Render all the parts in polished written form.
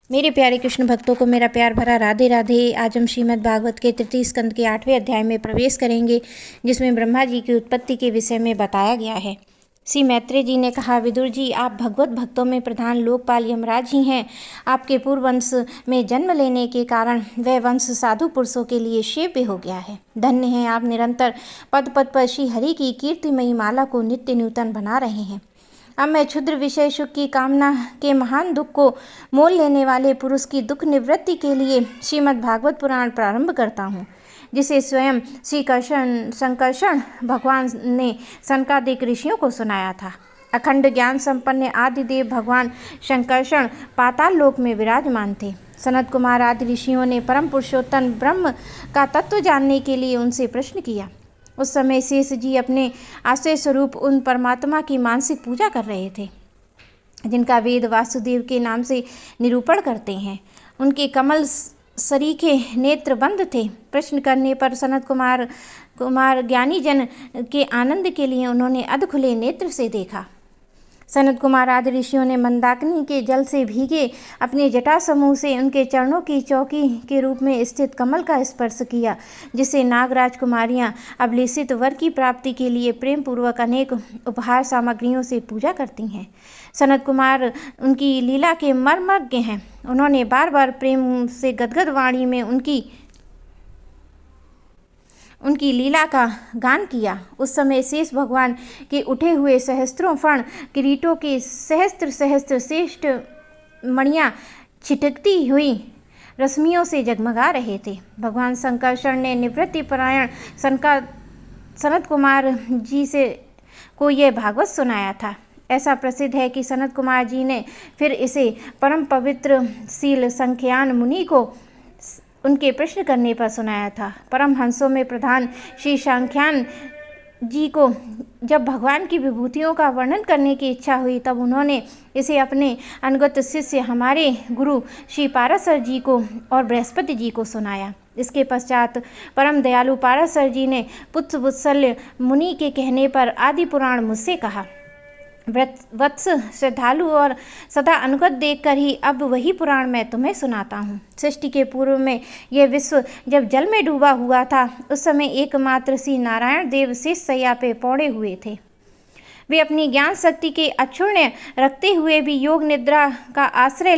मेरे प्यारे कृष्ण भक्तों को मेरा प्यार भरा राधे राधे। आज हम श्रीमद् भागवत के तृतीय स्कंद के 8वें अध्याय में प्रवेश करेंगे, जिसमें ब्रह्मा जी की उत्पत्ति के विषय में बताया गया है। श्री मैत्रेय जी ने कहा, विदुर जी, आप भगवत भक्तों में प्रधान लोकपाल यमराज ही हैं। आपके पूर्व वंश में जन्म लेने के कारण वह वंश साधु पुरुषों के लिए श्रेष्ठ हो गया है। धन्य हैं आप, निरंतर पद पद पर श्री हरि की कीर्तिमयी माला को नित्य नूतन बना रहे हैं। अब मैं क्षुद्र विषय सुख की कामना के महान दुख को मोल लेने वाले पुरुष की दुख निवृत्ति के लिए श्रीमद् भागवत पुराण प्रारंभ करता हूँ, जिसे स्वयं श्री संकर्षण भगवान ने सनकादिक ऋषियों को सुनाया था। अखंड ज्ञान संपन्न आदिदेव भगवान संकर्षण पाताल लोक में विराजमान थे। सनत कुमार आदि ऋषियों ने परम पुरुषोत्तम ब्रह्म का तत्व जानने के लिए उनसे प्रश्न किया। उस समय शेष जी अपने आश्रय स्वरूप उन परमात्मा की मानसिक पूजा कर रहे थे, जिनका वेद वासुदेव के नाम से निरूपण करते हैं। उनके कमल सरीखे नेत्र बंद थे। प्रश्न करने पर सनत कुमार ज्ञानी जन के आनंद के लिए उन्होंने अध खुले नेत्र से देखा। सनत कुमार आदि ऋषियों ने मंदाकिनी के जल से भीगे अपने जटा समूह से उनके चरणों की चौकी के रूप में स्थित कमल का स्पर्श किया, जिसे नागराज कुमारियां अभिलेषित वर की प्राप्ति के लिए प्रेम पूर्वक अनेक उपहार सामग्रियों से पूजा करती हैं। सनत कुमार उनकी लीला के मर्मज्ञ हैं। उन्होंने बार बार प्रेम से गदगद वाणी में उनकी लीला का गान किया। उस समय शेष भगवान के उठे हुए सहस्त्रों फण किरीटों के सहस्त्र सहस्त्र श्रेष्ठ मणियाँ छिटकती हुई रश्मियों से जगमगा रहे थे। भगवान संकर्षण ने निवृत्ति परायण सनत कुमार जी को यह भागवत सुनाया था। ऐसा प्रसिद्ध है कि सनत कुमार जी ने फिर इसे परम पवित्र शील संख्यान मुनि को उनके प्रश्न करने पर सुनाया था। परम हंसों में प्रधान श्री सांख्यान जी को जब भगवान की विभूतियों का वर्णन करने की इच्छा हुई, तब उन्होंने इसे अपने अनुगत शिष्य हमारे गुरु श्री पाराशर जी को और बृहस्पति जी को सुनाया। इसके पश्चात परम दयालु पाराशर जी ने पुत्र वत्सल्य मुनि के कहने पर आदि पुराण मुझसे कहा। वत्स, श्रद्धालु और सदा अनुगत देखकर ही अब वही पुराण मैं तुम्हें सुनाता हूँ। सृष्टि के पूर्व में यह विश्व जब जल में डूबा हुआ था, उस समय एकमात्र श्री नारायण देव शेष शैया पे पौड़े हुए थे। वे अपनी ज्ञान शक्ति के अक्षुण्य रखते हुए भी योग निद्रा का आश्रय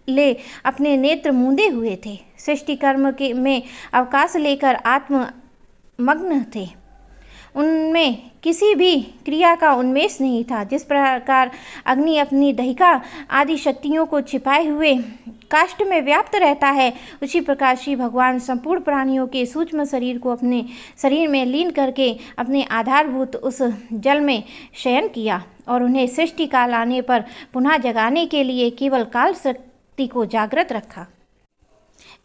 ले अपने नेत्र मूंदे हुए थे। सृष्टि कर्म में अवकाश लेकर आत्ममग्न थे। उनमें किसी भी क्रिया का उन्मेष नहीं था। जिस प्रकार अग्नि अपनी दहिका आदि शक्तियों को छिपाए हुए काष्ठ में व्याप्त रहता है, उसी प्रकार श्री भगवान संपूर्ण प्राणियों के सूक्ष्म शरीर को अपने शरीर में लीन करके अपने आधारभूत उस जल में शयन किया और उन्हें सृष्टि काल आने पर पुनः जगाने के लिए केवल काल शक्ति को जागृत रखा।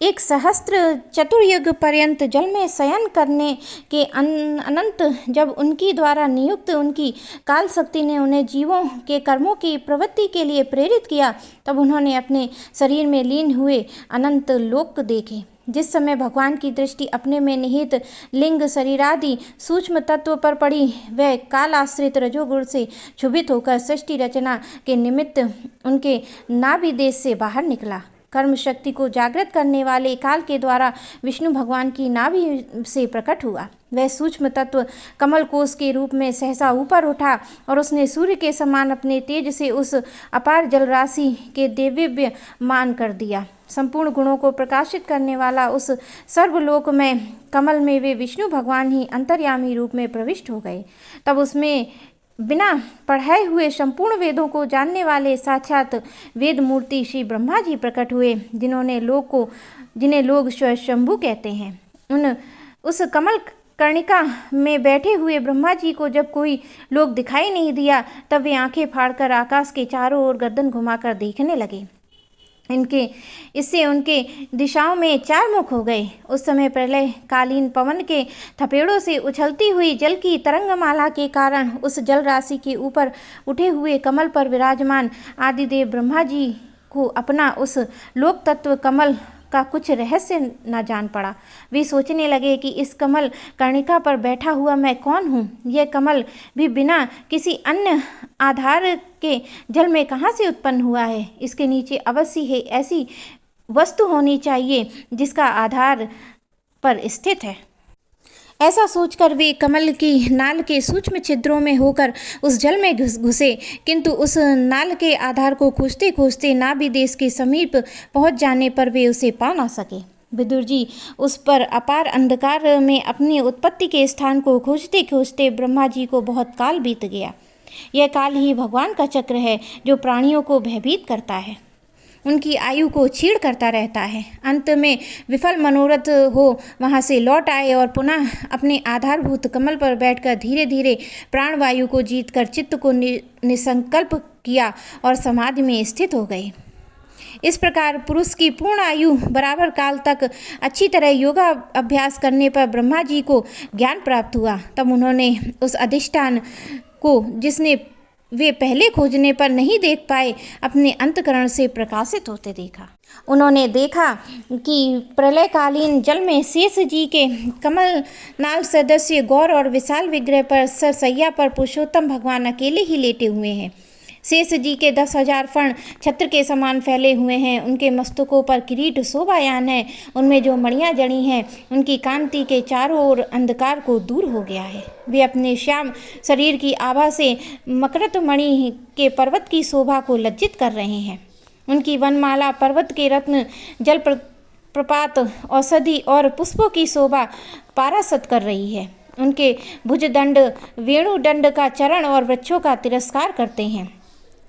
एक सहस्त्र चतुर्युग पर्यंत जल में शयन करने के अनंत जब उनकी द्वारा नियुक्त उनकी काल शक्ति ने उन्हें जीवों के कर्मों की प्रवृत्ति के लिए प्रेरित किया, तब उन्होंने अपने शरीर में लीन हुए अनंत लोक देखे। जिस समय भगवान की दृष्टि अपने में निहित लिंग शरीरादि सूक्ष्म तत्व पर पड़ी, वह काल आश्रित रजोगुण से क्षुभित होकर सृष्टि रचना के निमित्त उनके नाभि देश से बाहर निकला। कर्म शक्ति को जागृत करने वाले काल के द्वारा विष्णु भगवान की नाभि से प्रकट हुआ। वह सूक्ष्म तत्व कमल कोश के रूप में सहसा ऊपर उठा और उसने सूर्य के समान अपने तेज से उस अपार जल राशि के देव्य मान कर दिया। संपूर्ण गुणों को प्रकाशित करने वाला उस सर्वलोक में कमल में वे विष्णु भगवान ही अंतर्यामी रूप में प्रविष्ट हो गए। तब उसमें बिना पढ़ाए हुए संपूर्ण वेदों को जानने वाले साक्षात वेद मूर्ति श्री ब्रह्मा जी प्रकट हुए, जिन्हें लोग स्वयंभू कहते हैं। उस कमल कर्णिका में बैठे हुए ब्रह्मा जी को जब कोई लोग दिखाई नहीं दिया, तब वे आंखें फाड़कर आकाश के चारों ओर गर्दन घुमाकर देखने लगे। इससे उनके दिशाओं में चार मुख हो गए। उस समय प्रलय कालीन पवन के थपेड़ों से उछलती हुई जल की तरंगमाला के कारण उस जल राशि के ऊपर उठे हुए कमल पर विराजमान आदिदेव ब्रह्मा जी को अपना उस लोक तत्व कमल का कुछ रहस्य न जान पड़ा। वे सोचने लगे कि इस कमल कर्णिका पर बैठा हुआ मैं कौन हूँ? यह कमल भी बिना किसी अन्य आधार के जल में कहाँ से उत्पन्न हुआ है? इसके नीचे अवश्य ही ऐसी वस्तु होनी चाहिए जिसका आधार पर स्थित है। ऐसा सोचकर वे कमल की नाल के सूक्ष्म छिद्रों में होकर उस जल में घुसे, किंतु उस नाल के आधार को खोजते खोजते नाभिदेश के समीप पहुंच जाने पर वे उसे पा ना सके। विदुर जी उस पर अपार अंधकार में अपनी उत्पत्ति के स्थान को खोजते खोजते ब्रह्मा जी को बहुत काल बीत गया। यह काल ही भगवान का चक्र है जो प्राणियों को भयभीत करता है, उनकी आयु को छीण करता रहता है। अंत में विफल मनोरथ हो वहाँ से लौट आए और पुनः अपने आधारभूत कमल पर बैठकर धीरे धीरे प्राणवायु को जीतकर चित्त को निसंकल्प किया और समाधि में स्थित हो गए। इस प्रकार पुरुष की पूर्ण आयु बराबर काल तक अच्छी तरह योगा अभ्यास करने पर ब्रह्मा जी को ज्ञान प्राप्त हुआ। तब उन्होंने उस अधिष्ठान को जिसने वे पहले खोजने पर नहीं देख पाए, अपने अंतकरण से प्रकाशित होते देखा। उन्होंने देखा कि प्रलयकालीन जल में शेष जी के कमल नाल सदस्य गौर और विशाल विग्रह पर सरसैया पर पुरुषोत्तम भगवान अकेले ही लेटे हुए हैं। शेष जी के 10,000 फण छत्र के समान फैले हुए हैं। उनके मस्तकों पर किरीट शोभायान है। उनमें जो मणियाँ जड़ी हैं उनकी कांति के चारों ओर अंधकार को दूर हो गया है। वे अपने श्याम शरीर की आभा से मकरत मणि के पर्वत की शोभा को लज्जित कर रहे हैं। उनकी वनमाला पर्वत के रत्न जल प्रपात औषधि और पुष्पों की शोभा पारासत कर रही है। उनके भुजदंड वेणुदंड का चरण और वृक्षों का तिरस्कार करते हैं।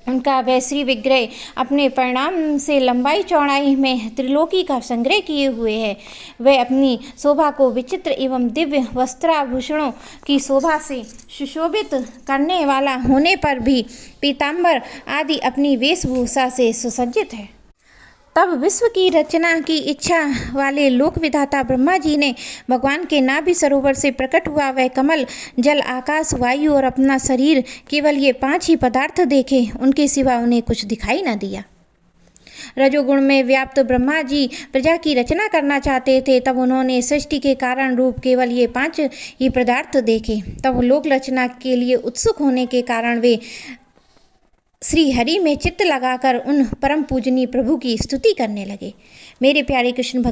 उनका वैश्री विग्रह अपने परिणाम से लंबाई चौड़ाई में त्रिलोकी का संग्रह किए हुए है। वह अपनी शोभा को विचित्र एवं दिव्य वस्त्राभूषणों की शोभा से सुशोभित करने वाला होने पर भी पीताम्बर आदि अपनी वेशभूषा से सुसज्जित है। तब विश्व की रचना की इच्छा वाले लोक विधाता ब्रह्मा जी ने भगवान के नाभि सरोवर से प्रकट हुआ वह कमल, जल, आकाश, वायु और अपना शरीर, केवल ये 5 ही पदार्थ देखे। उनके सिवा उन्हें कुछ दिखाई न दिया। रजोगुण में व्याप्त ब्रह्मा जी प्रजा की रचना करना चाहते थे। तब उन्होंने सृष्टि के कारण रूप केवल ये 5 ही पदार्थ देखे। तब लोक रचना के लिए उत्सुक होने के कारण वे श्री हरि में चित्त लगाकर उन परम पूजनीय प्रभु की स्तुति करने लगे। मेरे प्यारे कृष्ण भक्त